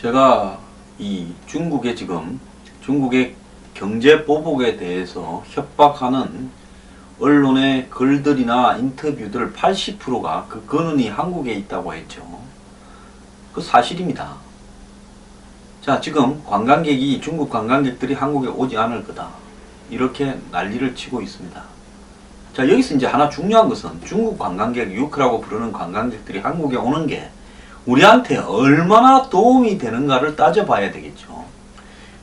제가 이 중국의 지금 중국의 경제 보복에 대해서 협박하는 언론의 글들이나 인터뷰들 80%가 그 근원이 한국에 있다고 했죠. 그 사실입니다. 자, 지금 관광객이 중국 관광객들이 한국에 오지 않을 거다. 이렇게 난리를 치고 있습니다. 자, 여기서 이제 하나 중요한 것은 중국 관광객, 유크라고 부르는 관광객들이 한국에 오는 게 우리한테 얼마나 도움이 되는가를 따져봐야 되겠죠.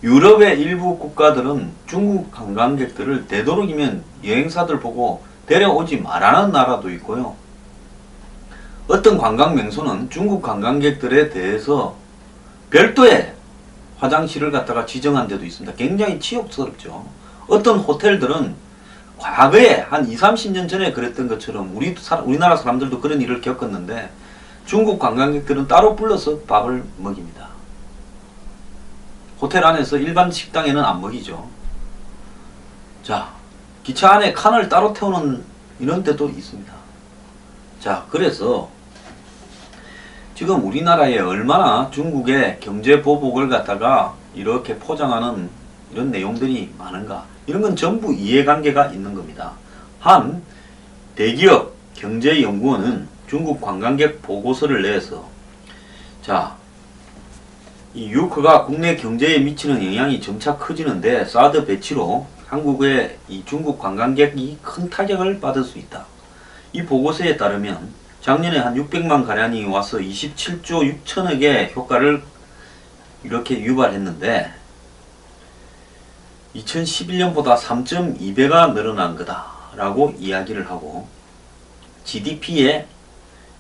유럽의 일부 국가들은 중국 관광객들을 되도록이면 여행사들 보고 데려오지 말라는 나라도 있고요. 어떤 관광 명소는 중국 관광객들에 대해서 별도의 화장실을 갖다가 지정한 데도 있습니다. 굉장히 치욕스럽죠. 어떤 호텔들은 과거에 한 20, 30년 전에 그랬던 것처럼 우리나라 사람들도 그런 일을 겪었는데 중국 관광객들은 따로 불러서 밥을 먹입니다. 호텔 안에서 일반 식당에는 안 먹이죠. 자, 기차 안에 칸을 따로 태우는 이런 데도 있습니다. 자, 그래서 지금 우리나라에 얼마나 중국의 경제 보복을 갖다가 이렇게 포장하는 이런 내용들이 많은가, 이런 건 전부 이해관계가 있는 겁니다. 한 대기업 경제연구원은 중국 관광객 보고서를 내서, 자, 이 유크가 국내 경제에 미치는 영향이 점차 커지는데 사드 배치로 한국의 이 중국 관광객이 큰 타격을 받을 수 있다. 이 보고서에 따르면 작년에 한 600만 가량이 와서 27조 6천억의 효과를 이렇게 유발했는데 2011년보다 3.2배가 늘어난 거다라고 이야기를 하고, GDP의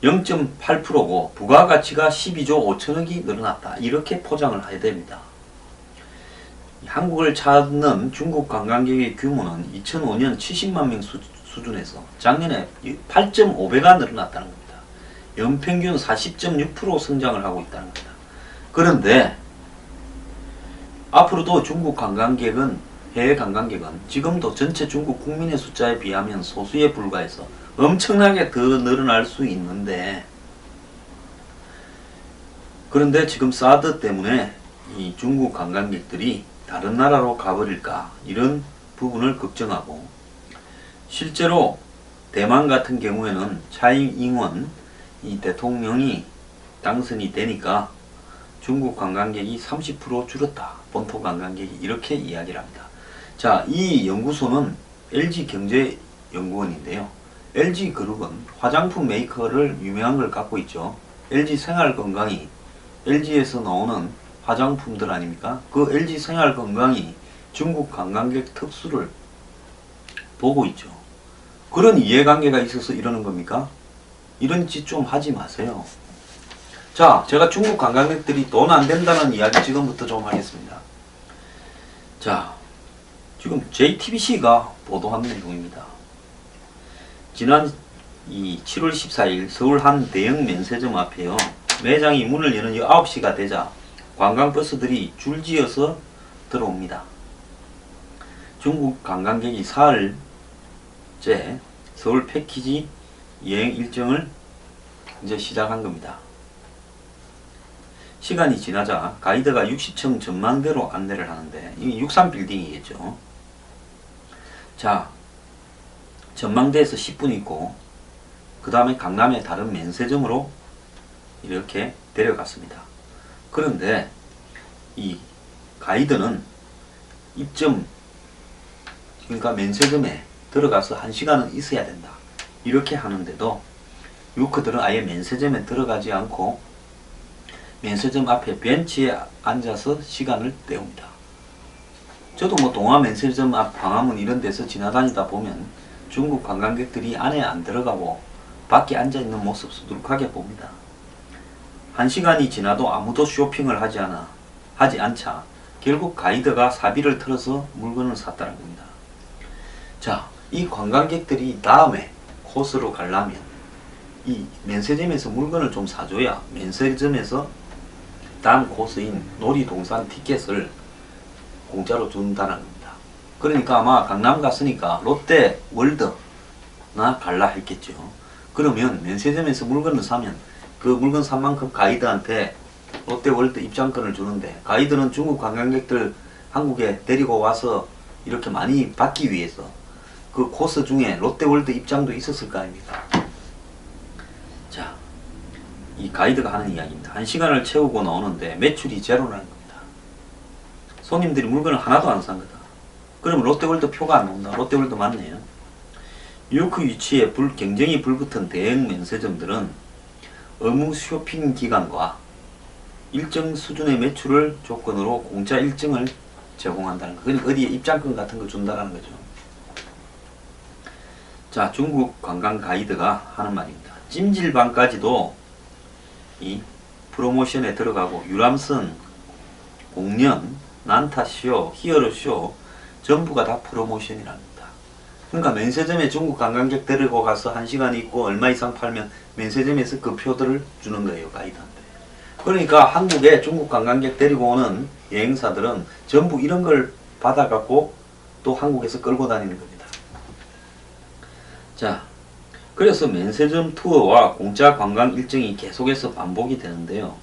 0.8%고 부가가치가 12조 5천억이 늘어났다. 이렇게 포장을 해야 됩니다. 한국을 찾는 중국 관광객의 규모는 2005년 70만 명 수준에서 작년에 8.5배가 늘어났다는 겁니다. 연평균 40.6% 성장을 하고 있다는 겁니다. 그런데 앞으로도 중국 관광객은, 해외 관광객은 지금도 전체 중국 국민의 숫자에 비하면 소수에 불과해서 엄청나게 더 늘어날 수 있는데, 그런데 지금 사드 때문에 이 중국 관광객들이 다른 나라로 가버릴까, 이런 부분을 걱정하고, 실제로 대만 같은 경우에는 차이잉원 이 대통령이 당선이 되니까 중국 관광객이 30% 줄었다. 본토 관광객이, 이렇게 이야기를 합니다. 자, 이 연구소는 LG경제연구원인데요. LG그룹은 화장품 메이커를 유명한 걸 갖고 있죠. LG생활건강이 LG에서 나오는 화장품들 아닙니까? 그 LG생활건강이 중국 관광객 특수를 보고 있죠. 그런 이해관계가 있어서 이러는 겁니까? 이런 짓 좀 하지 마세요. 자, 제가 중국 관광객들이 돈 안 된다는 이야기 지금부터 좀 하겠습니다. 자, 지금 JTBC가 보도한 내용입니다. 지난 7월 14일 서울 한 대형 면세점 앞에요, 매장이 문을 여는 9시가 되자 관광버스들이 줄지어서 들어옵니다. 중국 관광객이 사흘째 서울 패키지 여행 일정을 이제 시작한 겁니다. 시간이 지나자 가이드가 60층 전망대로 안내를 하는데, 이 63빌딩이겠죠. 자, 전망대에서 10분 있고 그 다음에 강남의 다른 면세점으로 이렇게 데려갔습니다. 그런데 이 가이드는 입점, 그러니까 면세점에 들어가서 1시간은 있어야 된다, 이렇게 하는데도 유크들은 아예 면세점에 들어가지 않고 면세점 앞에 벤치에 앉아서 시간을 때웁니다. 저도 뭐 동화 면세점 앞 광화문 이런 데서 지나다니다 보면 중국 관광객들이 안에 안 들어가고 밖에 앉아있는 모습 수두룩하게 봅니다. 1시간이 지나도 아무도 쇼핑을 하지 않자 결국 가이드가 사비를 털어서 물건을 샀다는 겁니다. 자, 이 관광객들이 다음에 코스로 가려면 이 면세점에서 물건을 좀 사줘야 면세점에서 다음 코스인 놀이동산 티켓을 공짜로 준다는 겁니다. 그러니까 아마 강남 갔으니까 롯데 월드나 갈라 했겠죠. 그러면 면세점에서 물건을 사면 그 물건 산 만큼 가이드한테 롯데월드 입장권을 주는데 가이드는 중국 관광객들 한국에 데리고 와서 이렇게 많이 받기 위해서 그 코스 중에 롯데월드 입장도 있었을 거 아닙니까? 자, 이 가이드가 하는 이야기입니다. 1시간을 채우고 나오는데 매출이 제로라는 겁니다. 손님들이 물건을 하나도 안 산 거다. 그러면 롯데월드 표가 안 나온다. 롯데월드 맞네요. 뉴욕 위치에 경쟁이 불붙은 대형 면세점들은 의무 쇼핑 기간과 일정 수준의 매출을 조건으로 공짜 일정을 제공한다는 거. 그러니까 어디에 입장권 같은 거 준다라는 거죠. 자, 중국 관광 가이드가 하는 말입니다. 찜질방까지도 이 프로모션에 들어가고 유람선, 공연, 난타쇼, 히어로쇼 전부가 다 프로모션이랍니다. 그러니까 면세점에 중국 관광객 데리고 가서 1시간 있고 얼마 이상 팔면 면세점에서 그 표들을 주는 거예요, 가이드한테. 그러니까 한국에 중국 관광객 데리고 오는 여행사들은 전부 이런 걸 받아갖고 또 한국에서 끌고 다니는 겁니다. 자, 그래서 면세점 투어와 공짜 관광 일정이 계속해서 반복이 되는데요.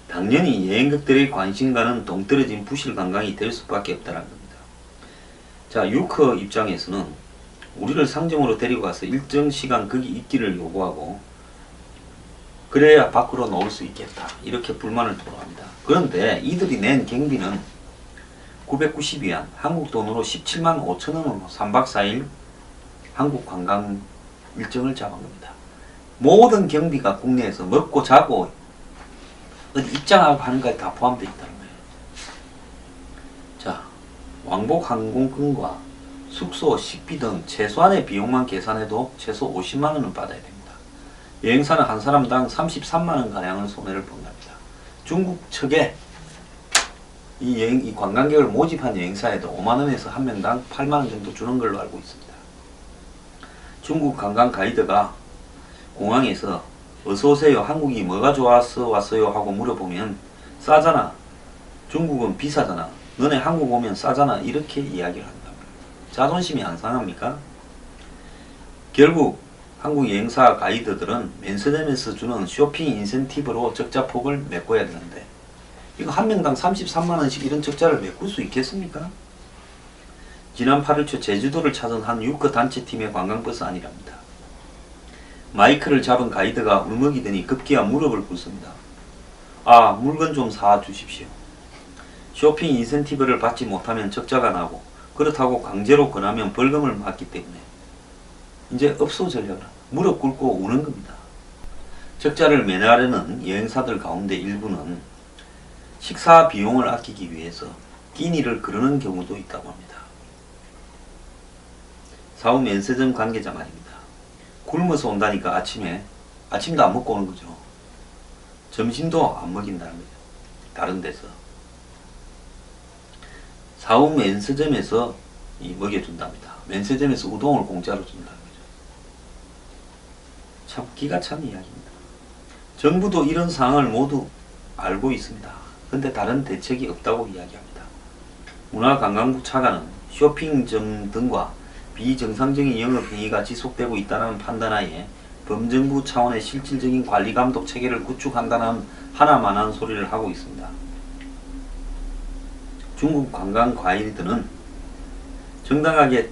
당연히 여행객들의 관심과는 동떨어진 부실 관광이 될 수밖에 없다는 겁니다. 자, 유커 입장에서는 우리를 상점으로 데리고 가서 일정 시간 거기 있기를 요구하고 그래야 밖으로 나올 수 있겠다. 이렇게 불만을 토로합니다. 그런데 이들이 낸 경비는 990위안, 한국 돈으로 17만 5천원으로 3박 4일 한국 관광 일정을 잡은 겁니다. 모든 경비가 국내에서 먹고 자고 어디 입장하고 하는 것까지 다 포함되어 있다는 거예요. 자, 왕복 항공권과 숙소, 식비 등 최소한의 비용만 계산해도 최소 50만원은 받아야 됩니다. 여행사는 한 사람당 33만원 가량을 손해를 본 겁니다. 중국 측에 이 관광객을 모집한 여행사에도 5만원에서 한 명당 8만원 정도 주는 걸로 알고 있습니다. 중국 관광 가이드가 공항에서 어서오세요, 한국이 뭐가 좋아서 왔어요 하고 물어보면 싸잖아, 중국은 비싸잖아, 너네 한국 오면 싸잖아, 이렇게 이야기를 한다. 자존심이 안 상합니까? 결국 한국 여행사 가이드들은 면세점에서 주는 쇼핑 인센티브로 적자폭을 메꿔야 되는데 이거 한 명당 33만원씩 이런 적자를 메꿀 수 있겠습니까? 지난 8월 초 제주도를 찾은 한 유커 단체팀의 관광버스 아니랍니다. 마이크를 잡은 가이드가 울먹이더니 급기야 무릎을 꿇습니다. 아, 물건 좀 사주십시오. 쇼핑 인센티브를 받지 못하면 적자가 나고 그렇다고 강제로 권하면 벌금을 맞기 때문에 이제 업소 전략을 무릎 꿇고 우는 겁니다. 적자를 면하려는 여행사들 가운데 일부는 식사 비용을 아끼기 위해서 끼니를 거르는 경우도 있다고 합니다. 사후 면세점 관계자 말입니다. 굶어서 온다니까 아침도 안 먹고 오는 거죠. 점심도 안 먹인다는 거죠. 다른 데서. 사후 면세점에서 먹여준답니다. 면세점에서 우동을 공짜로 준다는 거죠. 참 기가 찬 이야기입니다. 정부도 이런 상황을 모두 알고 있습니다. 근데 다른 대책이 없다고 이야기합니다. 문화관광부 차관은 쇼핑점 등과 비정상적인 영업행위가 지속되고 있다는 판단하에 범정부 차원의 실질적인 관리감독 체계를 구축한다는 하나만한 소리를 하고 있습니다. 중국 관광 가이드는 정당하게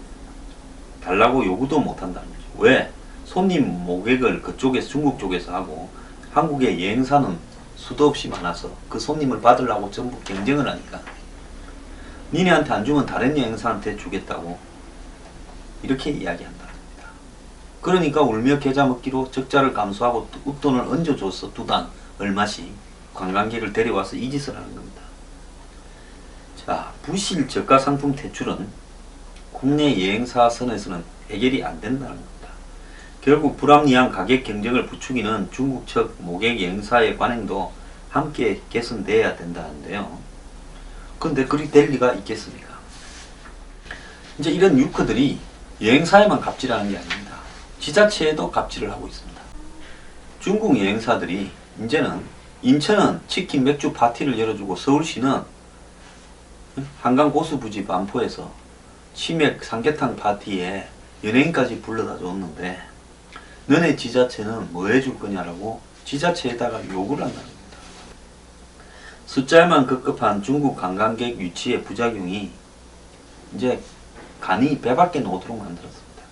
달라고 요구도 못한다는 거죠. 왜? 손님 모객을 그쪽에서 중국 쪽에서 하고 한국의 여행사는 수도 없이 많아서 그 손님을 받으려고 전부 경쟁을 하니까 니네한테 안 주면 다른 여행사한테 주겠다고 이렇게 이야기한다는 겁니다. 그러니까 울며 겨자 먹기로 적자를 감수하고 웃돈을 얹어줘서 두당 얼마씩 관광객을 데려와서 이 짓을 하는 겁니다. 자, 부실 저가 상품 퇴출은 국내 여행사 선에서는 해결이 안 된다는 겁니다. 결국 불합리한 가격 경쟁을 부추기는 중국 측 모객 여행사의 관행도 함께 개선돼야 된다는데요. 근데 그리 될 리가 있겠습니까? 이제 이런 유커들이 여행사에만 갑질하는 게 아닙니다. 지자체에도 갑질을 하고 있습니다. 중국 여행사들이 이제는 인천은 치킨 맥주 파티를 열어주고 서울시는 한강 고수부지 반포에서 치맥 삼계탕 파티에 연예인까지 불러다 줬는데 너네 지자체는 뭐 해줄 거냐라고 지자체에다가 욕을 한다는 겁니다. 숫자에만 급급한 중국 관광객 유치의 부작용이 이제 간이 배밖에 놓도록 만들었습니다.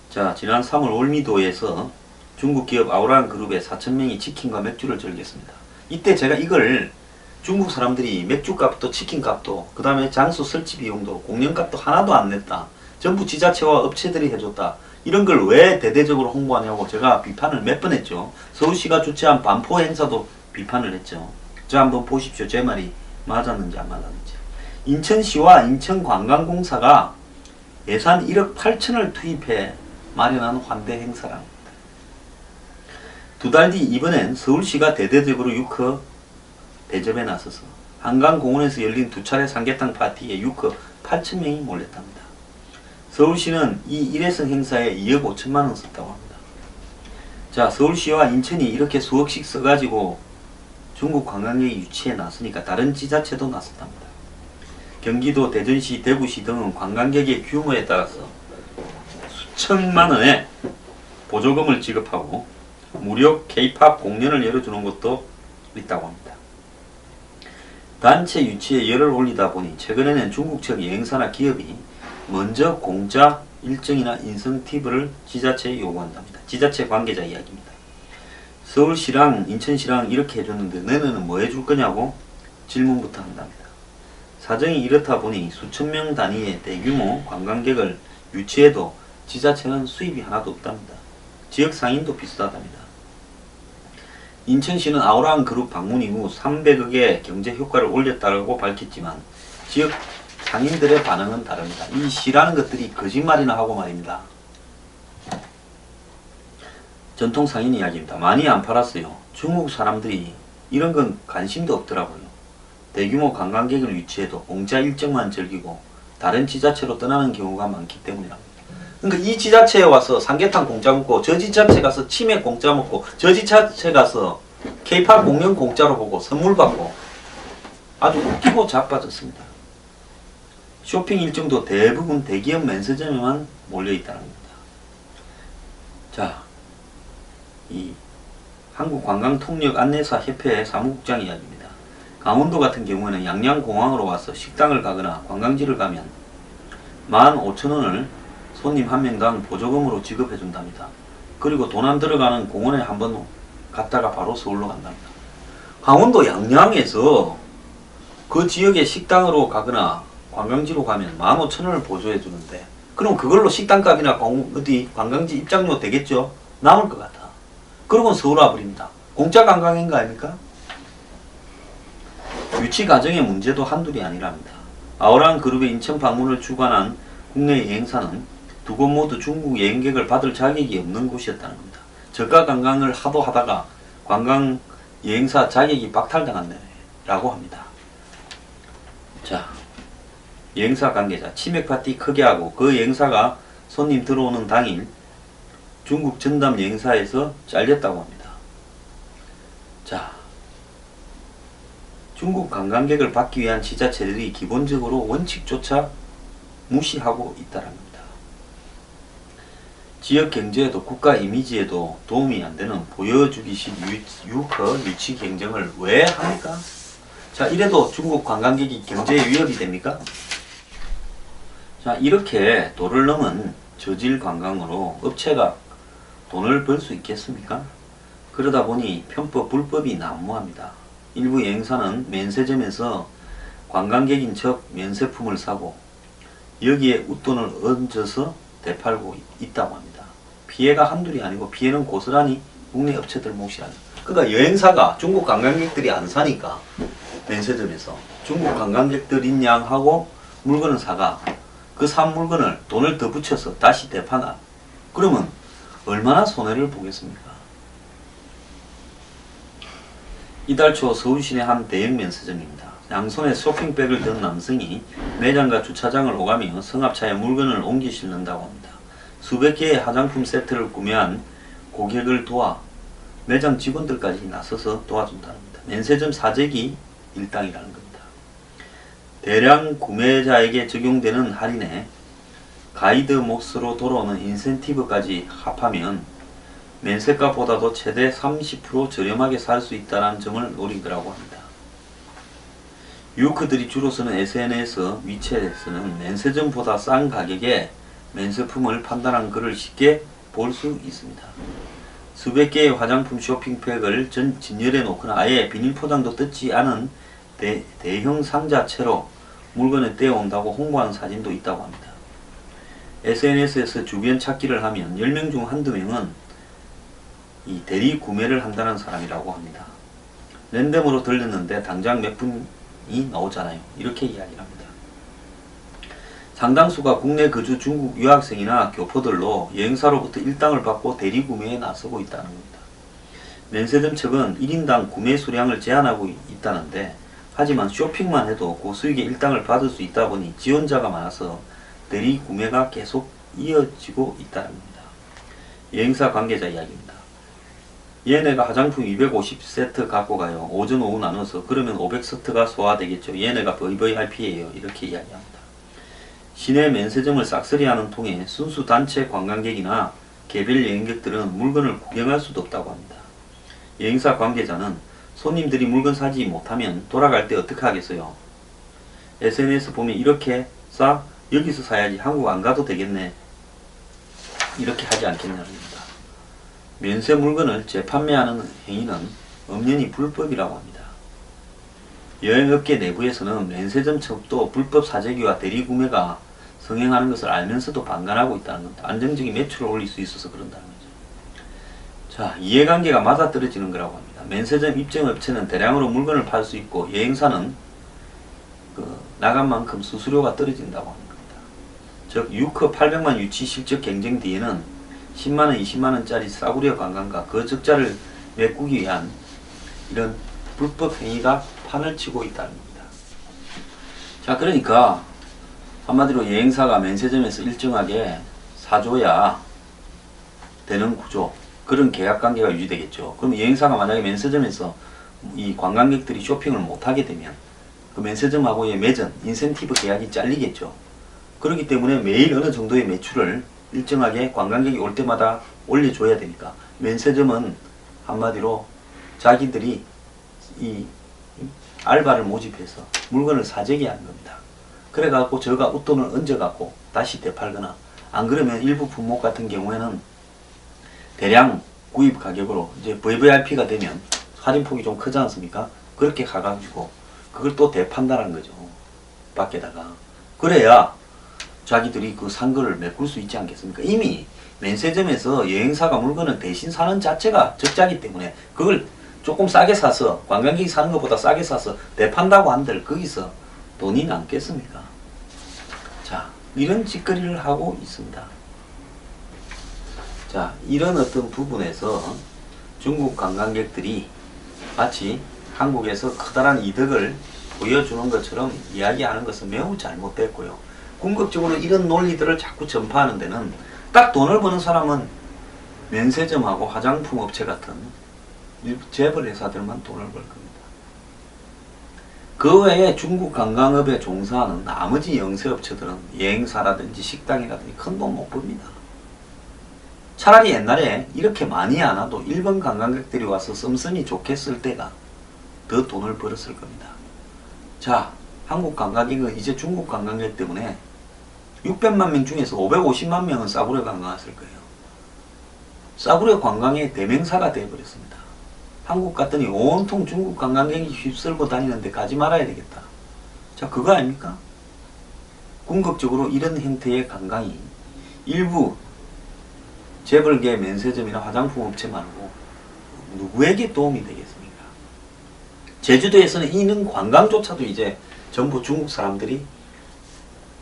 자, 지난 3월 월미도에서 중국 기업 아오란 그룹의 4,000명이 치킨과 맥주를 즐겼습니다. 이때 제가 이걸 중국 사람들이 맥주값도 치킨값도 그 다음에 장소 설치 비용도 공연값도 하나도 안 냈다. 전부 지자체와 업체들이 해줬다. 이런 걸 왜 대대적으로 홍보하냐고 제가 비판을 몇 번 했죠. 서울시가 주최한 반포 행사도 비판을 했죠. 자, 한번 보십시오. 제 말이 맞았는지 안 맞았는지. 인천시와 인천관광공사가 예산 1억 8천을 투입해 마련한 환대 행사랍니다. 두 달 뒤 이번엔 서울시가 대대적으로 유커 대접에 나서서 한강공원에서 열린 두 차례 삼계탕 파티에 유커 8,000명이 몰렸답니다. 서울시는 이 일회성 행사에 2억 5천만원 썼다고 합니다. 자, 서울시와 인천이 이렇게 수억씩 써가지고 중국 관광객 유치에 나서니까 다른 지자체도 나섰답니다. 경기도, 대전시, 대구시 등은 관광객의 규모에 따라서 수천만원의 보조금을 지급하고 무료 K-POP 공연을 열어주는 것도 있다고 합니다. 단체 유치에 열을 올리다 보니 최근에는 중국 측 여행사나 기업이 먼저 공짜 일정이나 인센티브를 지자체에 요구한답니다. 지자체 관계자 이야기입니다. 서울시랑 인천시랑 이렇게 해줬는데 너네는 뭐 해줄 거냐고 질문부터 한답니다. 사정이 이렇다 보니 수천 명 단위의 대규모 관광객을 유치해도 지자체는 수입이 하나도 없답니다. 지역 상인도 비슷하답니다. 인천시는 아오란 그룹 방문 이후 300억의 경제 효과를 올렸다고 밝혔지만 지역 상인들의 반응은 다릅니다. 이 시라는 것들이 거짓말이나 하고 말입니다. 전통 상인 이야기입니다. 많이 안 팔았어요. 중국 사람들이 이런 건 관심도 없더라고요. 대규모 관광객을 유치해도 공짜 일정만 즐기고 다른 지자체로 떠나는 경우가 많기 때문이랍니다. 그러니까 이 지자체에 와서 삼계탕 공짜 먹고 저 지자체 가서 치맥 공짜 먹고 저 지자체 가서 K-POP 공연 공짜로 보고 선물 받고 아주 웃기고 자빠졌습니다. 쇼핑 일정도 대부분 대기업 면세점에만 몰려있다는 겁니다. 자, 이 한국관광통역안내사협회 사무국장 이야기입니다. 강원도 같은 경우에는 양양공항으로 와서 식당을 가거나 관광지를 가면 15,000원을 손님 한 명당 보조금으로 지급해준답니다. 그리고 돈 안 들어가는 공원에 한번 갔다가 바로 서울로 간답니다. 강원도 양양에서 그 지역의 식당으로 가거나 관광지로 가면 15,000원을 보조해주는데 그럼 그걸로 식당값이나 어디 관광지 입장료 되겠죠? 남을 것 같아. 그러면 서울 와버립니다. 공짜 관광인가 아닙니까? 유치 과정의 문제도 한둘이 아니랍니다. 아오란 그룹의 인천 방문을 주관한 국내 여행사는 두 곳 모두 중국 여행객을 받을 자격이 없는 곳이었다는 겁니다. 저가 관광을 하도 하다가 관광 여행사 자격이 박탈당한다고 합니다. 자, 여행사 관계자 치맥 파티 크게 하고 그 여행사가 손님 들어오는 당일 중국 전담 여행사에서 잘렸다고 합니다. 자, 중국 관광객을 받기 위한 지자체들이 기본적으로 원칙조차 무시하고 있다는 겁니다. 지역 경제에도 국가 이미지에도 도움이 안 되는 보여주기식 유커 유치 경쟁을 왜 합니까? 자, 이래도 중국 관광객이 경제에 위협이 됩니까? 자, 이렇게 도를 넘은 저질 관광으로 업체가 돈을 벌 수 있겠습니까? 그러다 보니 편법, 불법이 난무합니다. 일부 여행사는 면세점에서 관광객인 척 면세품을 사고 여기에 웃돈을 얹어서 되팔고 있다고 합니다. 피해가 한둘이 아니고 피해는 고스란히 국내 업체들 몫이라는. 그러니까 여행사가 중국 관광객들이 안 사니까 면세점에서 중국 관광객들인 양 하고 물건을 사가 그 산 물건을 돈을 더 붙여서 다시 되파나. 그러면 얼마나 손해를 보겠습니까? 이달 초 서울 시내 한 대형 면세점입니다. 양손에 쇼핑백을 든 남성이 매장과 주차장을 오가며 승합차에 물건을 옮겨 실는다고 합니다. 수백 개의 화장품 세트를 구매한 고객을 도와 매장 직원들까지 나서서 도와준답니다. 면세점 사재기 일당이라는 겁니다. 대량 구매자에게 적용되는 할인에 가이드 몫으로 돌아오는 인센티브까지 합하면 면세값보다도 최대 30% 저렴하게 살 수 있다는 점을 노린 거라고 합니다. 유크들이 주로 쓰는 SNS, 위챗에서는 면세점보다 싼 가격에 면세품을 판단한 글을 쉽게 볼 수 있습니다. 수백 개의 화장품 쇼핑백을 진열해 놓거나 아예 비닐 포장도 뜯지 않은 대형 상자채로 물건을 떼어온다고 홍보하는 사진도 있다고 합니다. SNS에서 주변 찾기를 하면 10명 중 한두 명은 이 대리 구매를 한다는 사람이라고 합니다. 랜덤으로 들렸는데 당장 몇 분이 나오잖아요. 이렇게 이야기를 합니다. 상당수가 국내 거주 중국 유학생이나 교포들로 여행사로부터 일당을 받고 대리 구매에 나서고 있다는 겁니다. 면세점 측은 1인당 구매 수량을 제한하고 있다는데 하지만 쇼핑만 해도 고수익의 일당을 받을 수 있다 보니 지원자가 많아서 대리 구매가 계속 이어지고 있다는 겁니다. 여행사 관계자 이야기입니다. 얘네가 화장품 250세트 갖고 가요. 오전 오후 나눠서 그러면 500세트가 소화되겠죠. 얘네가 VVIP예요. 이렇게 이야기합니다. 시내 면세점을 싹쓸이하는 통에 순수 단체 관광객이나 개별 여행객들은 물건을 구경할 수도 없다고 합니다. 여행사 관계자는 손님들이 물건 사지 못하면 돌아갈 때 어떻게 하겠어요? SNS 보면 이렇게 싸? 여기서 사야지. 한국 안 가도 되겠네. 이렇게 하지 않겠냐는 겁니다. 면세 물건을 재판매하는 행위는 엄연히 불법이라고 합니다. 여행업계 내부에서는 면세점 측도 불법 사재기와 대리구매가 성행하는 것을 알면서도 방관하고 있다는 겁니다. 안정적인 매출을 올릴 수 있어서 그런다는 거죠. 자, 이해관계가 맞아떨어지는 거라고 합니다. 면세점 입점업체는 대량으로 물건을 팔 수 있고 여행사는 나간 만큼 수수료가 떨어진다고 하는 겁니다. 즉 유커 800만 유치 실적 경쟁 뒤에는 10만원, 20만원짜리 싸구려 관광과 그 적자를 메꾸기 위한 이런 불법 행위가 판을 치고 있다는 겁니다. 자, 그러니까 한마디로 여행사가 면세점에서 일정하게 사줘야 되는 구조, 그런 계약관계가 유지되겠죠. 그럼 여행사가 만약에 면세점에서 이 관광객들이 쇼핑을 못하게 되면 그 면세점하고의 매전, 인센티브 계약이 잘리겠죠. 그렇기 때문에 매일 어느 정도의 매출을 일정하게 관광객이 올 때마다 올려줘야 되니까 면세점은 한마디로 자기들이 이 알바를 모집해서 물건을 사재기 하는 겁니다. 그래갖고 저가 웃돈을 얹어갖고 다시 되팔거나 안 그러면 일부 품목 같은 경우에는 대량 구입 가격으로 이제 VVIP가 되면 할인폭이 좀 크지 않습니까? 그렇게 가가지고 그걸 또 대판다는 거죠. 밖에다가. 그래야 자기들이 그 산 거를 메꿀 수 있지 않겠습니까? 이미 면세점에서 여행사가 물건을 대신 사는 자체가 적자기 때문에 그걸 조금 싸게 사서 관광객이 사는 것보다 싸게 사서 대판다고 한들 거기서 돈이 남겠습니까? 자, 이런 짓거리를 하고 있습니다. 자, 이런 어떤 부분에서 중국 관광객들이 마치 한국에서 커다란 이득을 보여주는 것처럼 이야기하는 것은 매우 잘못됐고요. 궁극적으로 이런 논리들을 자꾸 전파하는 데는 딱 돈을 버는 사람은 면세점하고 화장품 업체 같은 재벌 회사들만 돈을 벌 겁니다. 그 외에 중국 관광업에 종사하는 나머지 영세업체들은 여행사라든지 식당이라든지 큰 돈 못 법니다. 차라리 옛날에 이렇게 많이 안 와도 일본 관광객들이 와서 씀씀이 좋겠을 때가 더 돈을 벌었을 겁니다. 자, 한국 관광객은 이제 중국 관광객 때문에 600만 명 중에서 550만 명은 싸구려 관광했을 거예요. 싸구려 관광의 대명사가 되어버렸습니다. 한국 갔더니 온통 중국 관광객이 휩쓸고 다니는데 가지 말아야 되겠다. 자, 그거 아닙니까? 궁극적으로 이런 형태의 관광이 일부 재벌계 면세점이나 화장품 업체 말고 누구에게 도움이 되겠습니까? 제주도에서는 이런 관광조차도 이제 전부 중국 사람들이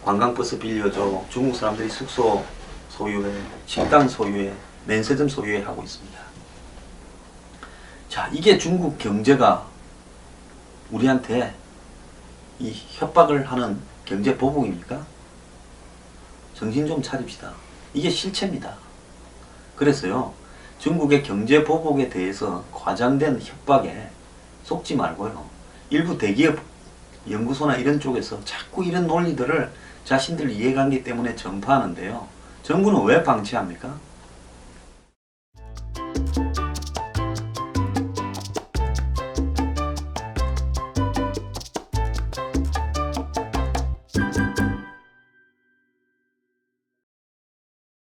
관광버스 빌려줘, 중국 사람들이 숙소 소유해, 식당 소유해, 면세점 소유해 하고 있습니다. 자, 이게 중국 경제가 우리한테 이 협박을 하는 경제 보복입니까? 정신 좀 차립시다. 이게 실체입니다. 그래서요, 중국의 경제 보복에 대해서 과장된 협박에 속지 말고요, 일부 대기업 연구소나 이런 쪽에서 자꾸 이런 논리들을 자신들 이해관계 때문에 전파하는데요, 정부는 왜 방치합니까?